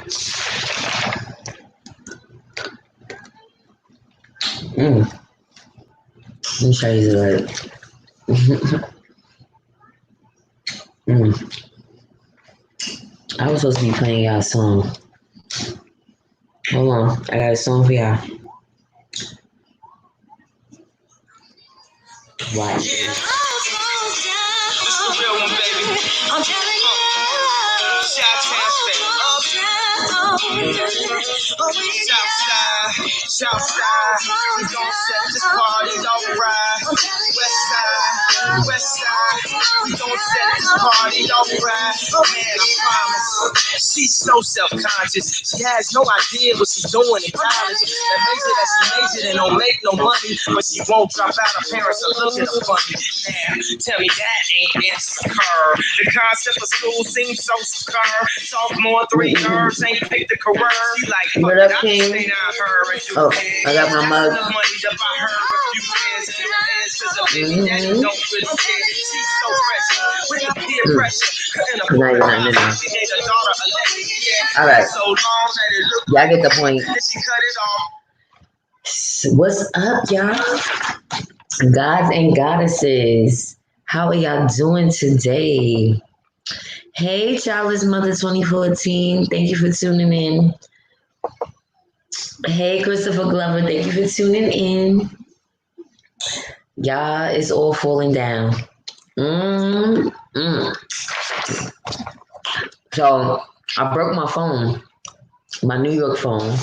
Let me show you the I was supposed to be playing y'all a song. Hold on, I got a song for y'all. Watch. It's the real one, baby. I'm telling you. Southside, we gon' set this party off right. Westside, we gon' set this party off right. Man, I promise. She's so self-conscious. She has no idea what she's doing in college. That she majored and don't make no money, but she won't drop out. Her parents are looking at her funny. Now, tell me that ain't insecure. The concept of school seems so secure. Sophomore, 3 nerves ain't picked the career. She like, what up, King? Oh, I got my mug. Alright. Y'all get the point. What's up, y'all? Gods and goddesses. How are y'all doing today? Hey, Childless Mother 2014. Thank you for tuning in. Hey, Christopher Glover. Thank you for tuning in. Y'all, it's all falling down. So, I broke my phone, my New York phone.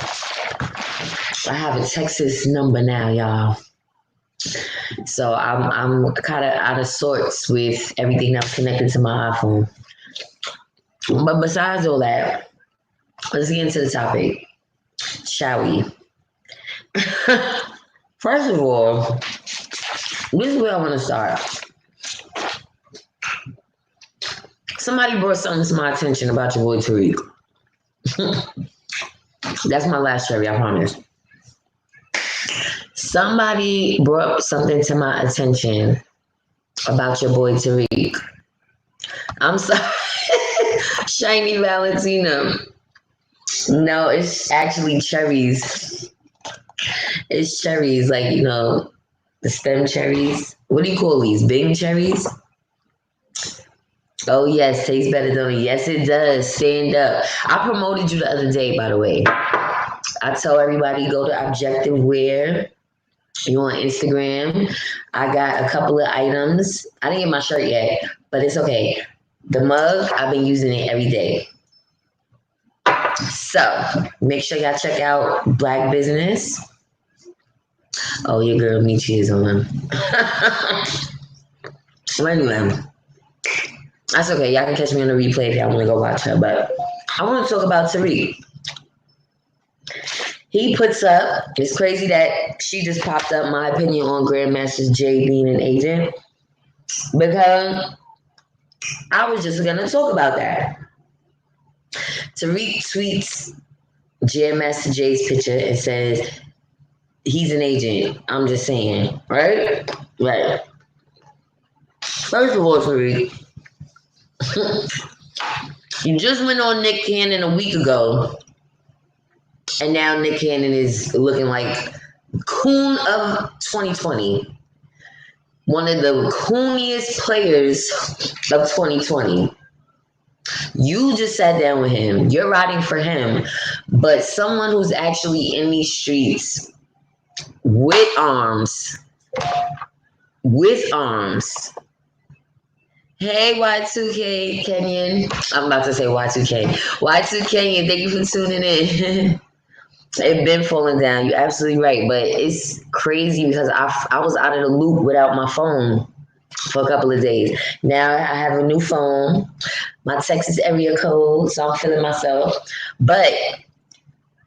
I have a Texas number now, y'all. So I'm kind of out of sorts with everything that's connected to my iPhone. But besides all that, let's get into the topic, shall we? First of all, this is where I want to start. Somebody brought something to my attention about your boy Tariq. That's my last cherry, I promise. Somebody brought something to my attention about your boy Tariq. I'm sorry. Shiny Valentina. No, it's actually cherries. It's cherries, like, you know, the stem cherries. What do you call these? Big cherries? Oh, yes, tastes better, don't it? Yes, it does. Stand up. I promoted you the other day, by the way. I tell everybody, go to Objective Wear. You on Instagram. I got a couple of items. I didn't get my shirt yet, but it's okay. The mug, I've been using it every day. So, make sure y'all check out Black Business. Oh, your girl Michi is on. So anyway, that's okay. Y'all can catch me on the replay if y'all want to go watch her. But I want to talk about Tariq. He puts up, it's crazy that she just popped up my opinion on Grandmaster Jay being an agent, because I was just going to talk about that. Tariq tweets Grandmaster Jay's picture and says, he's an agent. I'm just saying, right? Right. First of all, Tariq, you just went on Nick Cannon a week ago, and now Nick Cannon is looking like coon of 2020. One of the cooniest players of 2020. You just sat down with him. You're riding for him. But someone who's actually in these streets with arms. Hey, Y2K Kenyon. I'm about to say Y2K. Y2 Kenyon, thank you for tuning in. It's been falling down. You're absolutely right. But it's crazy because I was out of the loop without my phone for a couple of days. Now I have a new phone. My Texas area code, so I'm feeling myself. But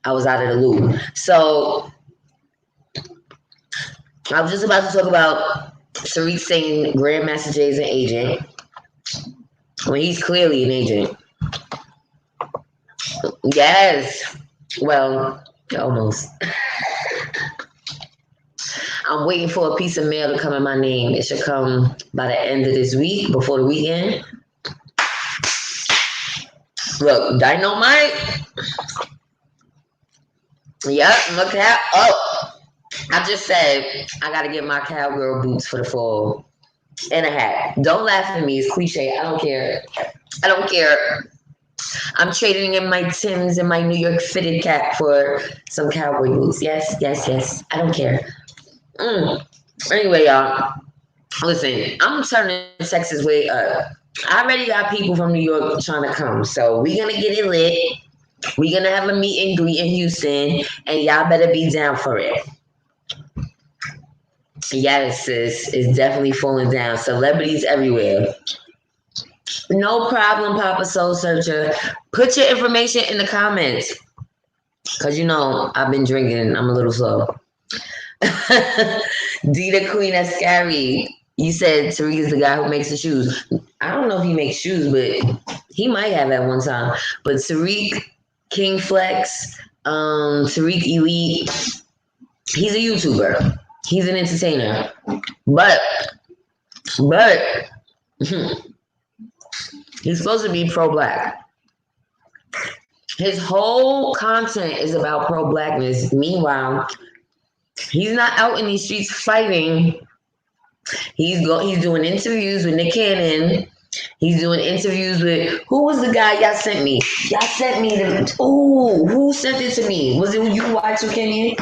I was out of the loop. So I was just about to talk about Tariq saying Grandmaster Jay is an agent when he's clearly an agent. Yes. Well, almost. I'm waiting for a piece of mail to come in my name. It should come by the end of this week, before the weekend. Look, Dynamite. Yep, look at. Oh, I just said I gotta get my cowgirl boots for the fall and a hat. Don't laugh at me. It's cliche. I don't care. I don't care. I'm trading in my Timbs and my New York fitted cap for some cowboy boots. Yes, yes, yes. I don't care. Anyway, y'all. Listen, I'm turning Texas way up. I already got people from New York trying to come, so we gonna get it lit. We gonna have a meet and greet in Houston, and y'all better be down for it. Yes, sis, it's definitely falling down. Celebrities everywhere. No problem, Papa Soul Searcher. Put your information in the comments, cause you know I've been drinking. I'm a little slow. D the Queen, that's scary. You said Tariq is the guy who makes the shoes. I don't know if he makes shoes, but he might have at one time. But Tariq, King Flex, Tariq Elite, he's a YouTuber. He's an entertainer. But he's supposed to be pro-black. His whole content is about pro-blackness. Meanwhile, he's not out in these streets fighting. He's doing interviews with Nick Cannon. He's doing interviews with, who was the guy y'all sent me? Y'all sent me who sent it to me? Was it you, Y2 Kenyon?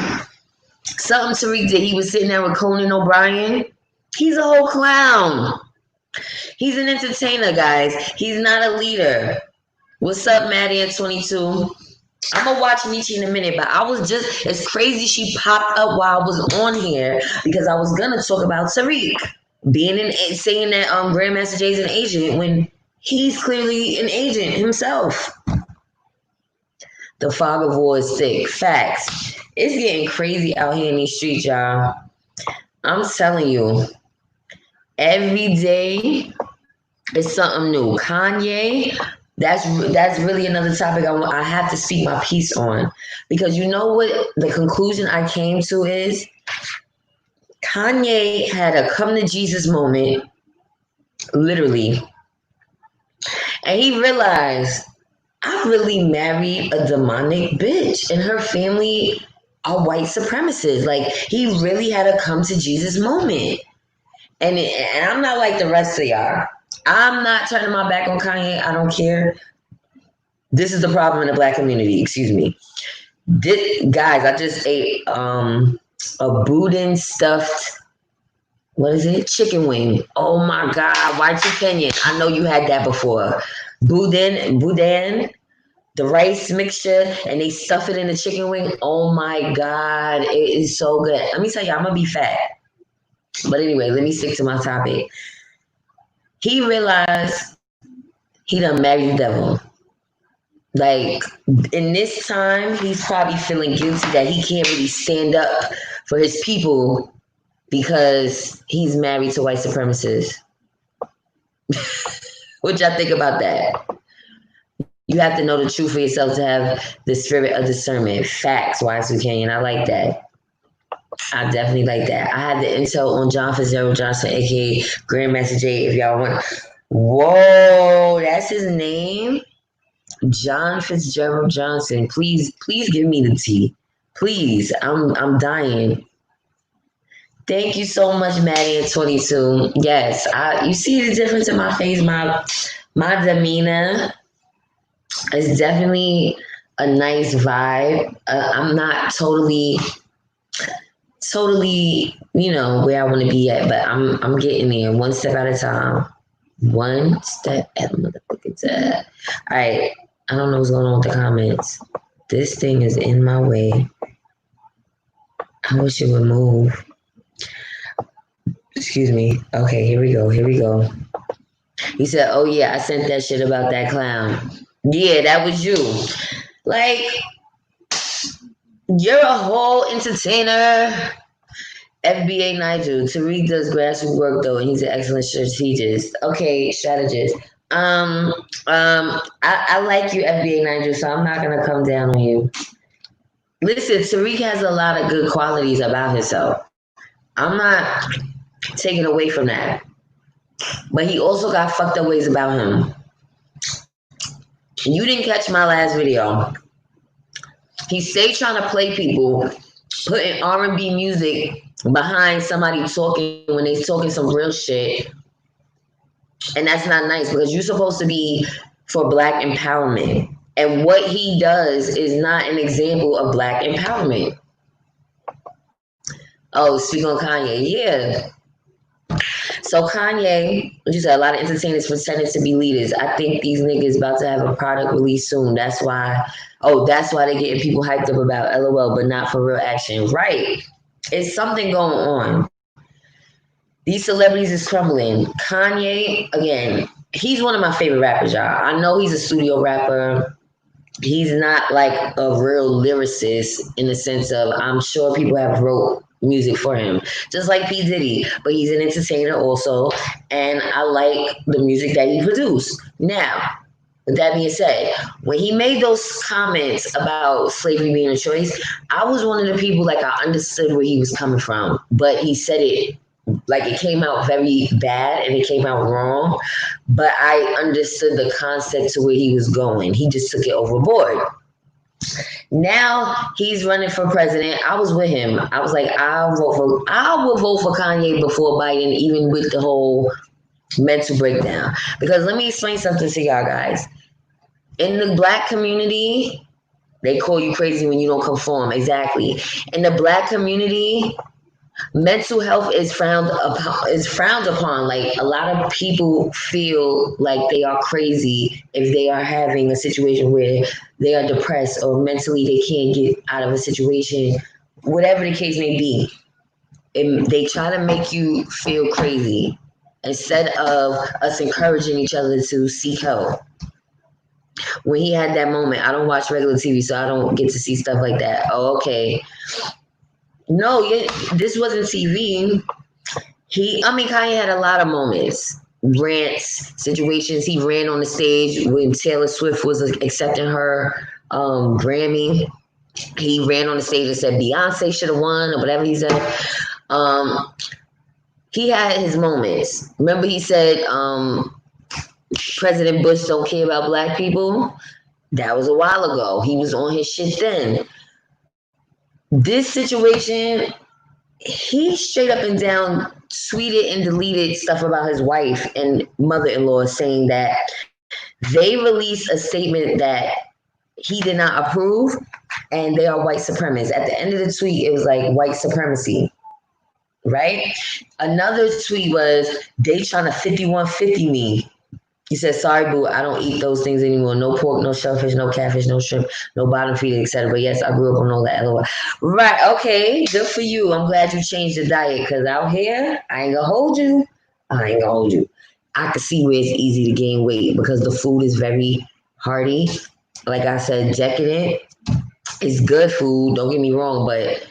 Something Tariq did. He was sitting there with Conan O'Brien. He's a whole clown. He's an entertainer, guys. He's not a leader. What's up, Maddie at 22? I'm gonna watch Michi in a minute, but I was just, it's crazy she popped up while I was on here because I was gonna talk about Tariq saying that Grandmaster Jay's an agent when he's clearly an agent himself. The fog of war is thick. Facts. It's getting crazy out here in these streets, y'all. I'm telling you, every day is something new. Kanye. That's really another topic I have to speak my piece on, because you know what the conclusion I came to is Kanye had a come to Jesus moment, literally, and he realized I really married a demonic bitch, and her family are white supremacists. Like, he really had a come to Jesus moment, and I'm not like the rest of y'all. I'm not turning my back on Kanye. I don't care. This is the problem in the black community. Excuse me. Guys, I just ate a boudin stuffed, what is it? Chicken wing. Oh my God. Y2 Kenyon. I know you had that before. Boudin, the rice mixture, and they stuff it in the chicken wing. Oh my God. It is so good. Let me tell you, I'm going to be fat. But anyway, let me stick to my topic. He realized he done married the devil. Like, in this time, he's probably feeling guilty that he can't really stand up for his people because he's married to white supremacists. What y'all think about that? You have to know the truth for yourself to have the spirit of discernment. Facts, Y2 Kenyon. I like that. I definitely like that. I had the intel on John Fitzgerald Johnson, aka Grandmaster Jay, if y'all want. Whoa, that's his name? John Fitzgerald Johnson. Please give me the tea. Please. I'm dying. Thank you so much, Maddie at 22. Yes, you see the difference in my face, my demeanor. It's definitely a nice vibe. I'm not totally, you know, where I want to be at, but I'm getting there one step at a time. One step at a motherfucking time. All right. I don't know what's going on with the comments. This thing is in my way. I wish it would move. Excuse me. Okay, here we go. He said, oh yeah, I sent that shit about that clown. Yeah, that was you. Like, you're a whole entertainer. FBA Nigel. Tariq does grassroots work though, and he's an excellent strategist. Okay, strategist. I like you, FBA Nigel, so I'm not gonna come down on you. Listen, Tariq has a lot of good qualities about himself. I'm not taking away from that. But he also got fucked up ways about him. You didn't catch my last video. He stayed trying to play people, putting R&B music behind somebody talking when they talking some real shit. And that's not nice because you're supposed to be for Black empowerment. And what he does is not an example of Black empowerment. Oh, speak on Kanye. Yeah. So Kanye, you said a lot of entertainers pretending to be leaders. I think these niggas about to have a product release soon. That's why they're getting people hyped up about LOL, but not for real action. Right. It's something going on. These celebrities is crumbling. Kanye, again, he's one of my favorite rappers, y'all. I know he's a studio rapper. He's not like a real lyricist in the sense of I'm sure people have wrote music for him, just like P. Diddy, but he's an entertainer also, and I like the music that he produced. Now, with that being said, when he made those comments about slavery being a choice, I was one of the people like I understood where he was coming from, but he said it like it came out very bad and it came out wrong, but I understood the concept to where he was going. He just took it overboard. Now he's running for president. I was with him. I was like, I will vote for Kanye before Biden, even with the whole mental breakdown. Because let me explain something to y'all guys. In the Black community, they call you crazy when you don't conform. Exactly. In the Black community, mental health is frowned upon. Like a lot of people feel like they are crazy if they are having a situation where they are depressed or mentally they can't get out of a situation, whatever the case may be. And they try to make you feel crazy instead of us encouraging each other to seek help. When he had that moment, I don't watch regular TV, so I don't get to see stuff like that. Oh, okay. No, this wasn't TV. Kanye had a lot of moments, rants, situations. He ran on the stage when Taylor Swift was accepting her Grammy. He ran on the stage and said Beyonce should have won or whatever he said. He had his moments. Remember he said President Bush don't care about Black people? That was a while ago. He was on his shit then. This situation, he straight up and down tweeted and deleted stuff about his wife and mother-in-law saying that they released a statement that he did not approve and they are white supremacists. At the end of the tweet, it was like white supremacy, right? Another tweet was, they trying to 5150 me. He said, sorry, boo, I don't eat those things anymore. No pork, no shellfish, no catfish, no shrimp, no bottom feeder, etc. But yes, I grew up on all that. LOL. Right, okay, good for you. I'm glad you changed the diet because out here, I ain't gonna hold you. I can see where it's easy to gain weight because the food is very hearty. Like I said, decadent. It's good food, don't get me wrong, but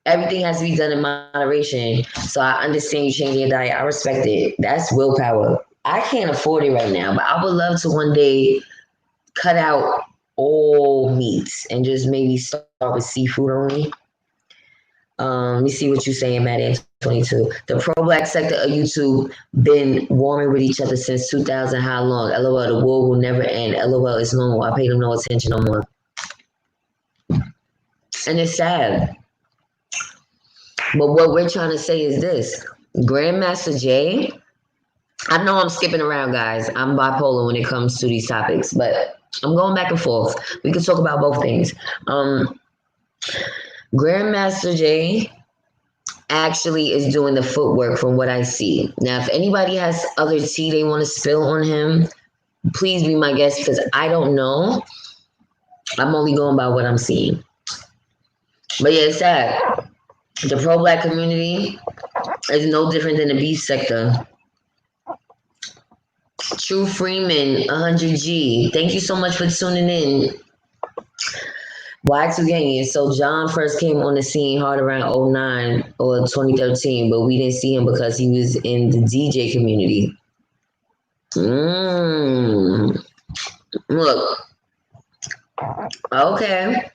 everything has to be done in moderation. So I understand you changing your diet. I respect it. That's willpower. I can't afford it right now, but I would love to one day cut out all meats and just maybe start with seafood only. Let me see what you're saying, Matt 22. The pro-Black sector of YouTube been warming with each other since 2000. How long? LOL, the war will never end. LOL, it's normal. I pay them no attention no more. And it's sad. But what we're trying to say is this. Grandmaster Jay, I know I'm skipping around, guys. I'm bipolar when it comes to these topics, but I'm going back and forth. We can talk about both things. Grandmaster Jay actually is doing the footwork from what I see. Now, if anybody has other tea they want to spill on him, please be my guest because I don't know. I'm only going by what I'm seeing. But yeah, it's sad. The pro-Black community is no different than the beef sector. True Freeman, 100G. Thank you so much for tuning in. Y2 Gang. So John first came on the scene hard around 2009 or 2013, but we didn't see him because he was in the DJ community. Look. Okay.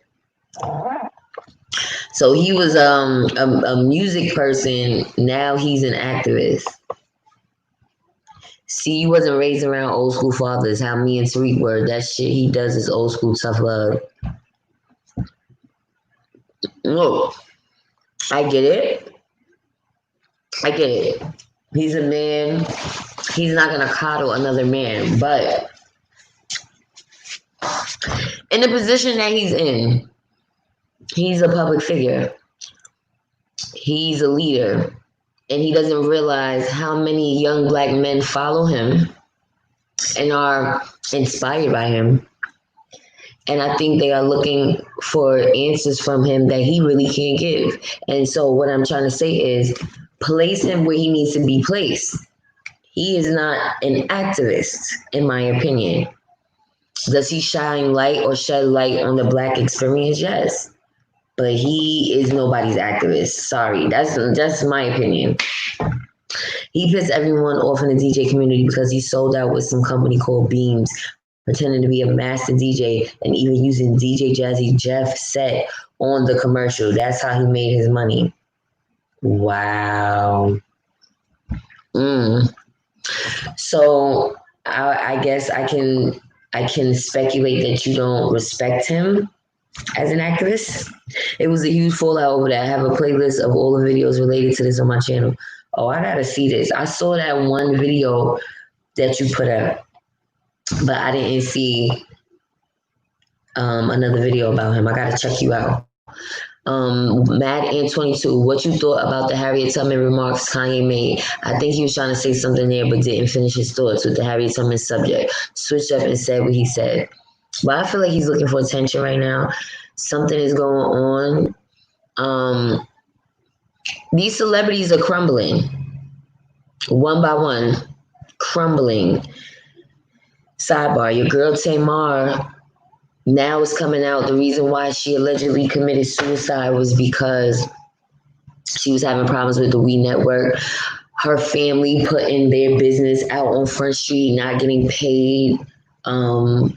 So he was a music person. Now he's an activist. See, you wasn't raised around old school fathers. How me and Tariq were. That shit he does is old school tough love. No, I get it. I get it. He's a man. He's not gonna coddle another man, but in the position that he's in, he's a public figure. He's a leader, and he doesn't realize how many young black men follow him and are inspired by him. And I think they are looking for answers from him that he really can't give. And so what I'm trying to say is place him where he needs to be placed. He is not an activist, in my opinion. Does he shine light or shed light on the black experience? Yes. But he is nobody's activist. Sorry. That's my opinion. He pissed everyone off in the DJ community because he sold out with some company called Beams, pretending to be a master DJ and even using DJ Jazzy Jeff set on the commercial. That's how he made his money. Wow. So I guess I can speculate that you don't respect him as an activist. It was a huge fallout over that. I have a playlist of all the videos related to this on my channel. Oh, I gotta see this. I saw that one video that you put up, but I didn't see another video about him. I gotta check you out. Mad and 22, what you thought about the Harriet Tubman remarks Kanye made? I think he was trying to say something there, but didn't finish his thoughts with the Harriet Tubman subject. Switched up and said what he said. Well, I feel like he's looking for attention right now. Something is going on. These celebrities are crumbling. One by one, crumbling. Sidebar, your girl Tamar now is coming out. The reason why she allegedly committed suicide was because she was having problems with the We Network. Her family putting their business out on Front Street, not getting paid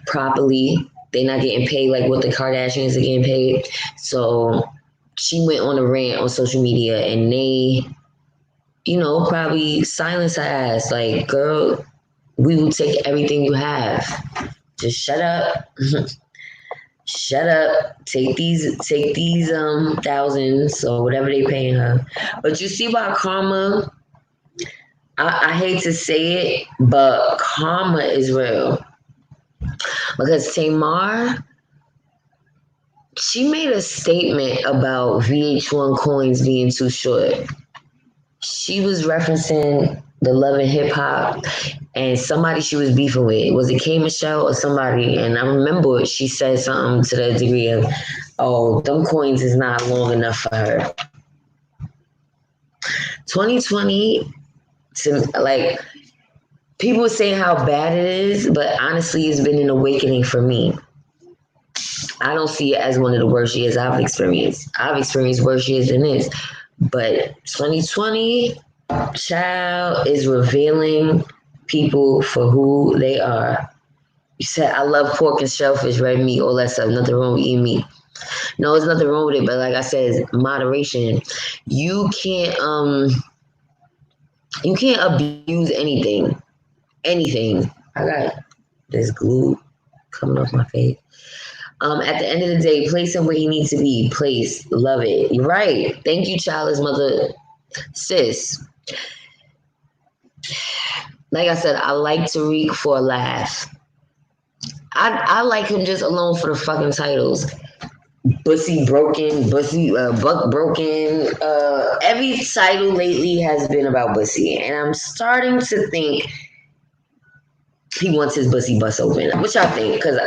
properly. They're not getting paid like what the Kardashians are getting paid. So she went on a rant on social media and they, probably silenced her ass. Like, girl, we will take everything you have. Just shut up. Shut up. Take these thousands or whatever they paying her. But you see why karma, I hate to say it, but karma is real. Because Tamar, she made a statement about VH1 coins being too short. She was referencing the Love and Hip Hop and somebody she was beefing with. Was it K Michelle or somebody? And I remember she said something to the degree of, oh, them coins is not long enough for her. 2020, like, people were saying how bad it is, but honestly, it's been an awakening for me. I don't see it as one of the worst years I've experienced. I've experienced worse years than this. But 2020, child, is revealing people for who they are. You said, I love pork and shellfish, red meat, all that stuff. Nothing wrong with eating meat. No, there's nothing wrong with it. But like I said, moderation. You can't abuse anything. Anything. I got this glue coming off my face. At the end of the day, place him where he needs to be placed. Love it. You're right. Thank you, childless mother, sis. Like I said, I like Tariq for a laugh. I like him just alone for the fucking titles. Bussy broken, buck broken. Every title lately has been about Bussy, and I'm starting to think he wants his Bussy bust open. Which I think, because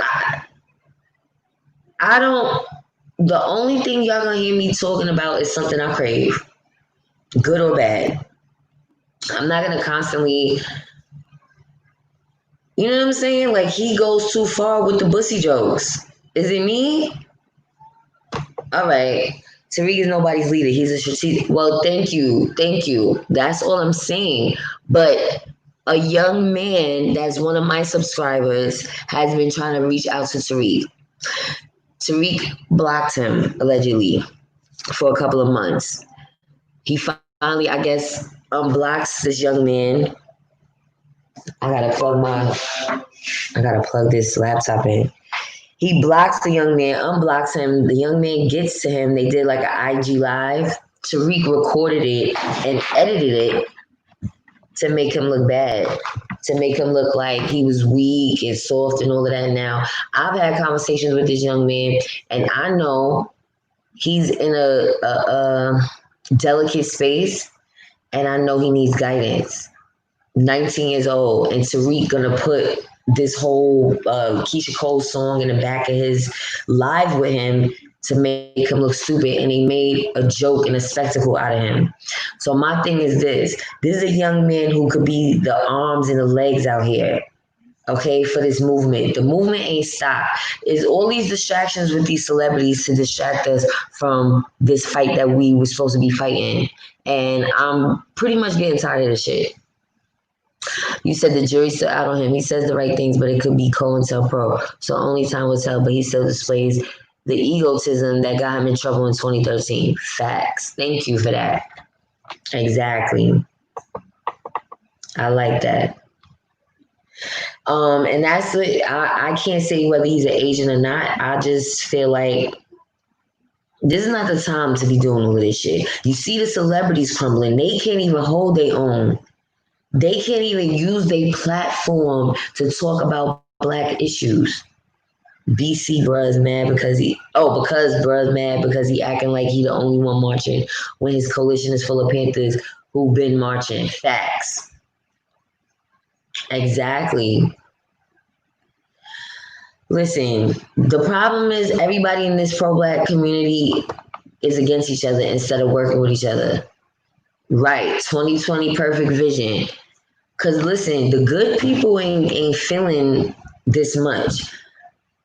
I don't. The only thing y'all gonna hear me talking about is something I crave, good or bad. I'm not gonna constantly. You know what I'm saying? Like, he goes too far with the Bussy jokes. Is it me? All right. Tariq is nobody's leader. He's a strategic. Well, thank you. Thank you. That's all I'm saying. But a young man that's one of my subscribers has been trying to reach out to Tariq. Tariq blocked him, allegedly, for a couple of months. He finally, I guess, unblocks this young man. I gotta plug this laptop in. He blocks the young man, unblocks him. The young man gets to him. They did like an IG live. Tariq recorded it and edited it to make him look bad, to make him look like he was weak and soft and all of that. Now, I've had conversations with this young man, and I know he's in a delicate space, and I know he needs guidance. 19 years old, and Tariq gonna put this whole Keisha Cole song in the back of his live with him to make him look stupid, and he made a joke and a spectacle out of him. So my thing is this is a young man who could be the arms and the legs out here, okay, for this movement. The movement ain't stopped. It's all these distractions with these celebrities to distract us from this fight that we were supposed to be fighting. And I'm pretty much getting tired of this shit. You said the jury's still out on him. He says the right things, but it could be COINTELPRO. So only time will tell, but he still displays the egotism that got him in trouble in 2013. Facts. Thank you for that. Exactly. I like that. And that's what I can't say whether he's an agent or not. I just feel like this is not the time to be doing all of this shit. You see the celebrities crumbling. They can't even hold their own. They can't even use their platform to talk about black issues. BC bruh's mad because bruh's mad because he acting like he the only one marching when his coalition is full of Panthers who been marching. Facts. Exactly. Listen, the problem is everybody in this pro-black community is against each other instead of working with each other. Right, 2020 perfect vision. Cause listen, the good people ain't feeling this much.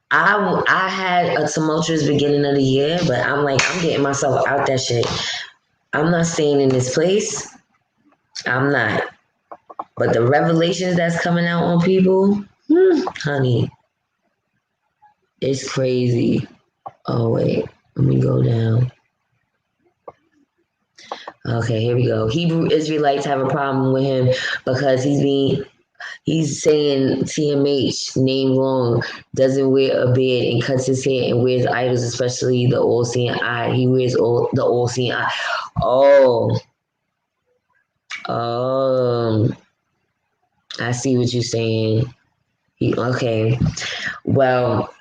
I had a tumultuous beginning of the year, but I'm getting myself out that shit. I'm not staying in this place. I'm not. But the revelations that's coming out on people, honey, it's crazy. Oh wait, let me go down. Okay, here we go. Hebrew Israelites have a problem with him because he's saying TMH name wrong, doesn't wear a beard and cuts his hair and wears idols, especially the all-seeing eye. He wears the all-seeing eye. Oh, I see what you're saying. Okay. Well,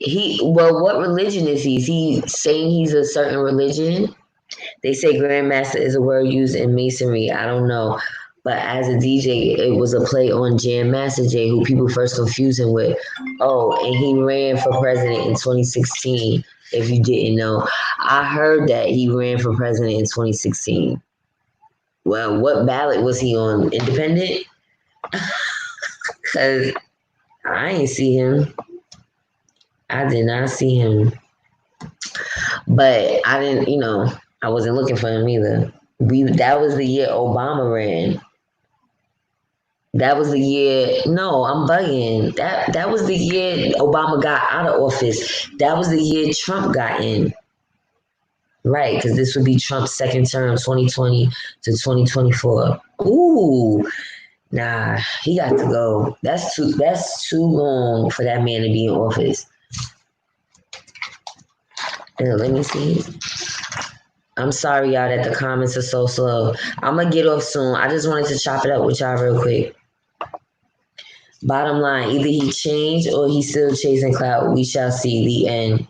what religion is he? Is he saying he's a certain religion? They say grandmaster is a word used in masonry. I don't know. But as a DJ, it was a play on Jam Master Jay, who people first confused him with. Oh, and he ran for president in 2016, if you didn't know. I heard that he ran for president in 2016. Well, what ballot was he on? Independent? Because I ain't see him. I did not see him. But I didn't, I wasn't looking for him either. That was the year Obama ran. That was the year. No, I'm bugging. That was the year Obama got out of office. That was the year Trump got in. Right, because this would be Trump's second term, 2020 to 2024. Ooh, nah, he got to go. That's too long for that man to be in office. Let me see. I'm sorry, y'all, that the comments are so slow. I'm going to get off soon. I just wanted to chop it up with y'all real quick. Bottom line, either he changed or he's still chasing clout. We shall see. The end.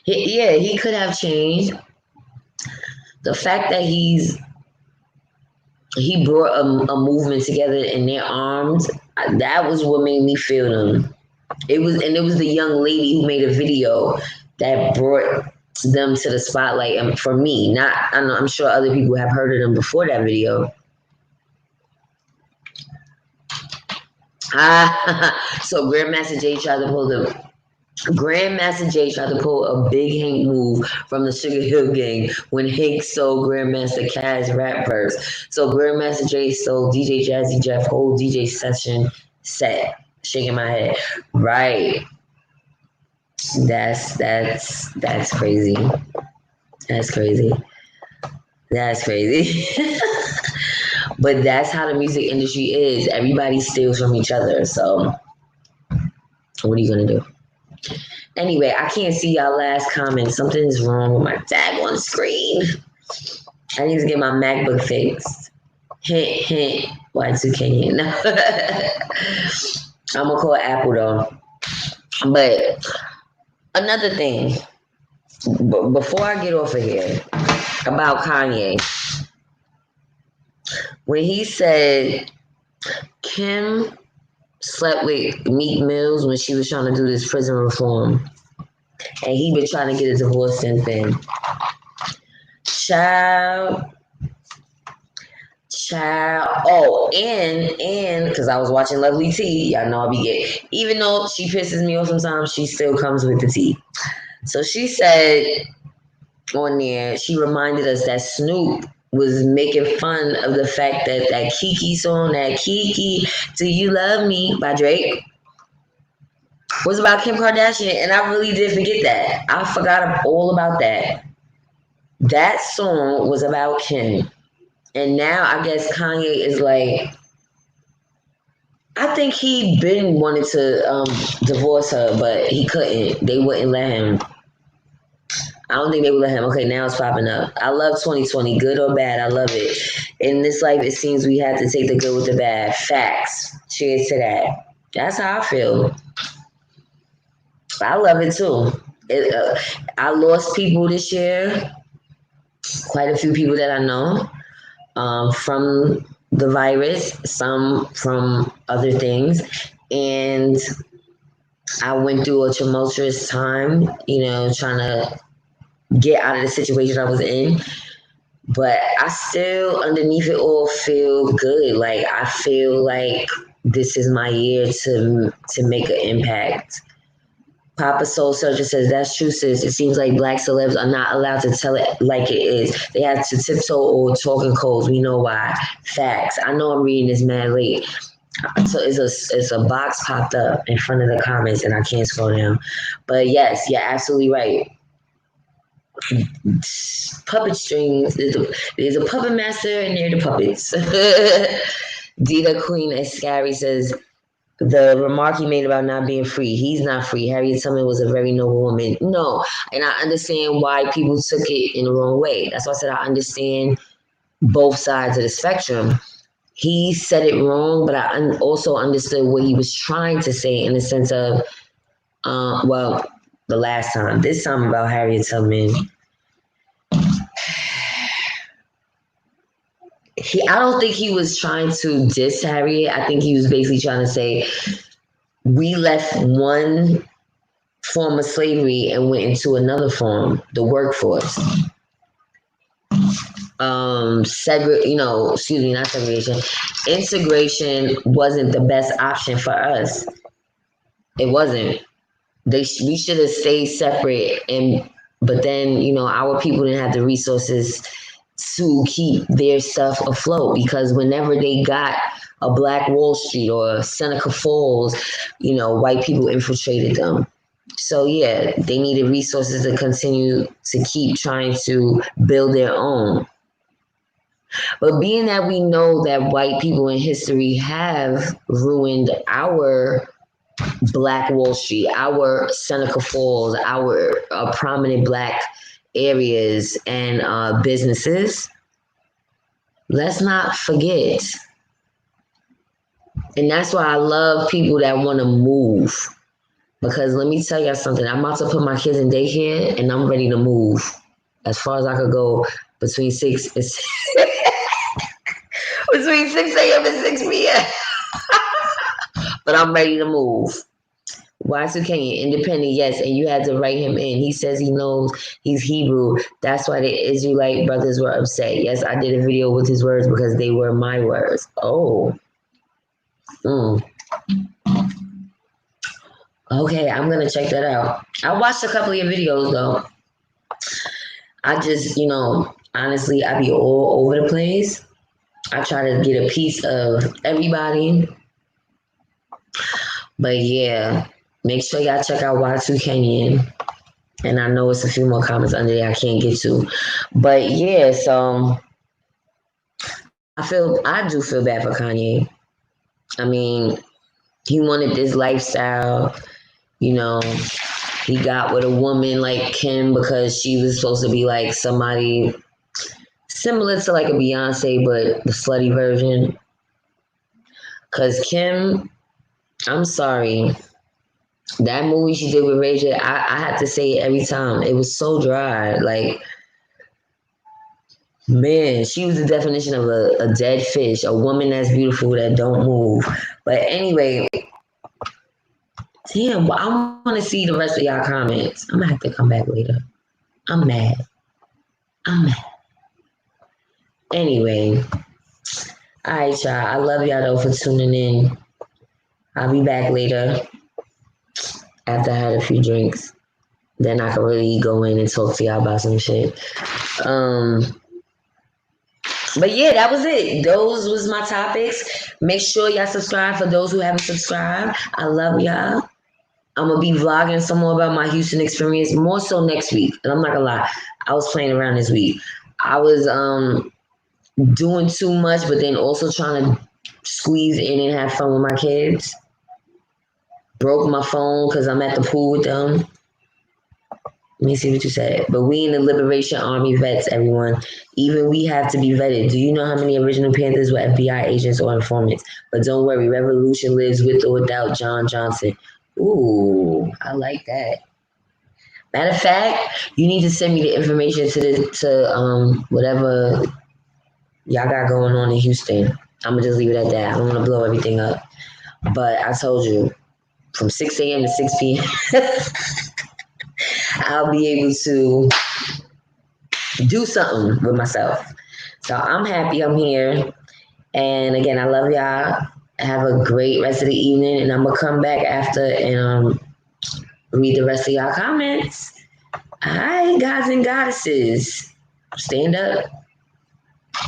He could have changed. The fact that he brought a movement together in their arms, that was what made me feel them. It was the young lady who made a video that brought them to the spotlight. And for me, I'm sure other people have heard of them before that video. So Grandmaster Jay tried to pull a big Hank move from the Sugar Hill Gang when Hank stole Grandmaster Caz rap verse. So Grandmaster Jay stole DJ Jazzy Jeff whole DJ session set. Shaking my head. Right. That's crazy. That's crazy. But that's how the music industry is. Everybody steals from each other. So what are you gonna do? Anyway, I can't see y'all last comment. Something is wrong with my daggone screen. I need to get my MacBook fixed. Hint, hint. Y2K. No. I'm gonna call Apple though. But another thing, before I get off of here, about Kanye, when he said Kim slept with Meek Mills when she was trying to do this prison reform, and he been trying to get a divorce since then. Child. Oh, and because I was watching Lovely Tea, y'all know I be getting. Even though she pisses me off sometimes, she still comes with the tea. So she said on there, she reminded us that Snoop was making fun of the fact that Kiki song, that Kiki, Do You Love Me by Drake, was about Kim Kardashian, and I really did forget that. I forgot all about that. That song was about Kim. And now I guess Kanye is like, I think he been wanted to divorce her, but he couldn't. They wouldn't let him. I don't think they would let him. Okay, now it's popping up. I love 2020, good or bad. I love it. In this life, it seems we have to take the good with the bad. Facts. Cheers to that. That's how I feel. I love it too. I lost people this year. Quite a few people that I know. From the virus, some from other things. And I went through a tumultuous time, trying to get out of the situation I was in. But I still, underneath it all, feel good. Like, I feel like this is my year to make an impact. Papa Soul Surgeon says, that's true, sis. It seems like black celebs are not allowed to tell it like it is. They have to tiptoe or talk in codes. We know why. Facts. I know I'm reading this mad late. So it's a box popped up in front of the comments and I can't scroll down. But yes, you're absolutely right. Puppet strings. There's a puppet master and they're the puppets. Dita Queen Escari says, the remark he made about not being free, he's not free. Harriet Tubman was a very noble woman. No, and I understand why people took it in the wrong way. That's why I said I understand both sides of the spectrum. He said it wrong, but I also understood what he was trying to say in the sense of, the last time. This time about Harriet Tubman. I don't think he was trying to diss Harriet. I think he was basically trying to say, we left one form of slavery and went into another form, the workforce. Not segregation. Integration wasn't the best option for us. It wasn't. We should have stayed separate, but then our people didn't have the resources to keep their stuff afloat, because whenever they got a Black Wall Street or Seneca Falls, white people infiltrated them. So yeah, they needed resources to continue to keep trying to build their own. But being that we know that white people in history have ruined our Black Wall Street, our Seneca Falls, our prominent Black areas and businesses, let's not forget. And that's why I love people that want to move, because let me tell you something, I'm about to put my kids in daycare and I'm ready to move as far as I could go between 6 and 6 between 6 a.m. and 6 p.m. But I'm ready to move. Y2K, independent, yes, and you had to write him in. He says he knows he's Hebrew. That's why the Israelite brothers were upset. Yes, I did a video with his words because they were my words. Oh. Okay, I'm going to check that out. I watched a couple of your videos, though. I just, honestly, I be all over the place. I try to get a piece of everybody. But yeah, make sure y'all check out Y2Kenyan. And I know it's a few more comments under there I can't get to. But yeah, so I do feel bad for Kanye. I mean, he wanted this lifestyle, you know. He got with a woman like Kim because she was supposed to be like somebody similar to like a Beyonce, but the slutty version. Cause Kim, I'm sorry, that movie she did with Ray J, I had to say it every time. It was so dry. Like, man, she was the definition of a dead fish, a woman that's beautiful that don't move. But anyway, damn, I want to see the rest of y'all comments. I'm gonna have to come back later. I'm mad. I'm mad. Anyway, all right, y'all. I love y'all though for tuning in. I'll be back later after I had a few drinks. Then I can really go in and talk to y'all about some shit. But yeah, that was it. Those was my topics. Make sure y'all subscribe for those who haven't subscribed. I love y'all. I'm gonna be vlogging some more about my Houston experience, more so next week. And I'm not gonna lie, I was playing around this week. I was doing too much, but then also trying to squeeze in and have fun with my kids. Broke my phone because I'm at the pool with them. Let me see what you said. But we in the Liberation Army vets, everyone. Even we have to be vetted. Do you know how many original Panthers were FBI agents or informants? But don't worry, revolution lives with or without John Johnson. Ooh, I like that. Matter of fact, you need to send me the information to whatever y'all got going on in Houston. I'm gonna just leave it at that. I don't want to blow everything up. But I told you, from 6 a.m. to 6 p.m. I'll be able to do something with myself. So I'm happy I'm here. And again, I love y'all. Have a great rest of the evening. And I'm going to come back after and read the rest of y'all comments. All right, gods and goddesses. Stand up.